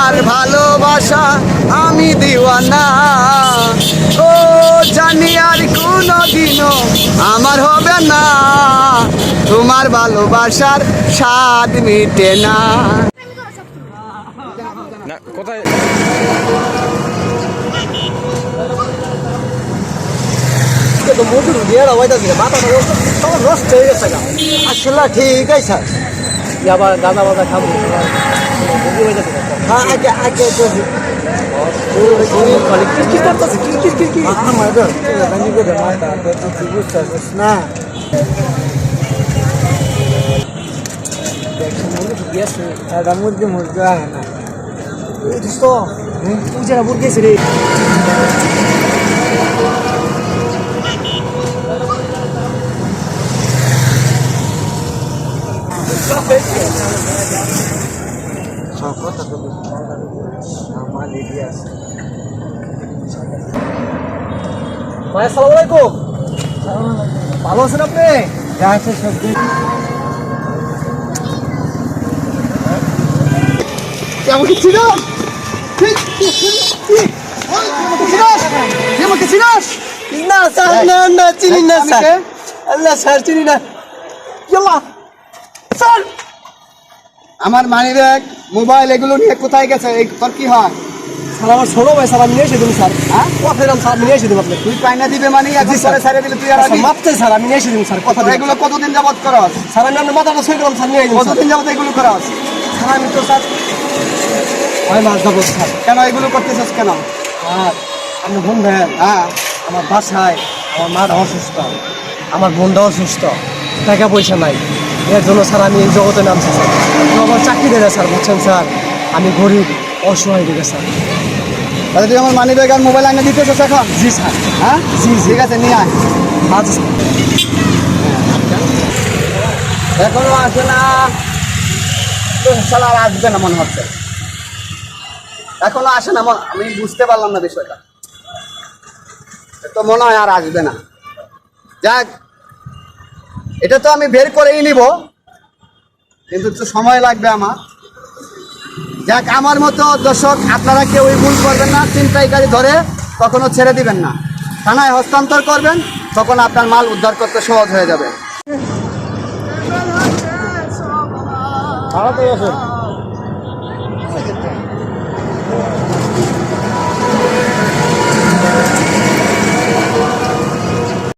তোমার ভালোবাসা আমি দিওয়ানা। ও জানি আর কোনোদিনও আমার হবে না, তোমার ভালোবাসার স্বাদ মিটে না। না কোথায় আসলে ঠিক আছে স্যার, আবার গাঁদা বাজা খাবো আগে আগে কি করতেছে কি না মুরগি মুরগি হয় না পূজারা মুরগি রে ভাই আসসালামু আলাইকুম। ভালো আছেন আপনি? আমাকে চিনাস? আমাকে চিনাস? না স্যার, না না চিনি না স্যার, আল্লাহ স্যার চিনি না। স্যার আমার মানি ব্যাগ মোবাইল এগুলো নিয়ে কোথায় গেছে? তোর কি হয়? স্যার আমার ছোট ভাই স্যার, আমি নিয়ে এসে দিন স্যার। হ্যাঁ কথা দিলাম স্যার, আমি নিয়ে এসে দিন আপনি। তুই পাইনা দিবে মানে এখন জি, স্যার। পরে ছেড়ে দিলে তুই আর আবি? মাপতে স্যার, আমি নিয়ে এসে দিন স্যার, কথা দিলাম। এগুলো কতদিন যাবত করস? স্যার আমি আপনার মাথাটা সই করলাম স্যার, নিয়ে আইলাম স্যার। কতদিন যাবত এগুলো করস? স্যার আমি তো স্যার হয় মাছ যাবো স্যার। কেন এগুলো করতেছিস কেন? আর আপনি বলবেন হ্যাঁ আমার বাসায় আমার মাটা অসুস্থ, আমার বোনটা অসুস্থ, টাকা পয়সা নাই, এর জন্য স্যার আমি এই জগতে নামছি স্যার। তো আমার চাকরি দেয় না স্যার, বুঝছেন স্যার, আমি গরিব অসহায় দিকে স্যার। তাহলে তুই আমার মানি ব্যাগ আর মোবাইল আইনা দিতেছিস এখন? জি স্যার। হ্যাঁ জি জি ঠিক আছে নিয়ে আয়। আচ্ছা স্যার। এখনো আসে না তো শালা আর আসবে না মনে হচ্ছে, এখনো আসে না আমি বুঝতে পারলাম না বিষয়টা, তো মনে হয় আর আসবে না। যাক এটা তো আমি বের করেই নিব, কিন্তু একটু সময় লাগবে আমার। যাক আমার মতো দর্শক আপনারা কেউ ভুল করবেন না, ছিনতাইকারী ধরে কখনো ছেড়ে দিবেন না, থানায় হস্তান্তর করবেন, তখন আপনার মাল উদ্ধার করতে সহজ হয়ে যাবে। তাড়াতাড়ি আসুন।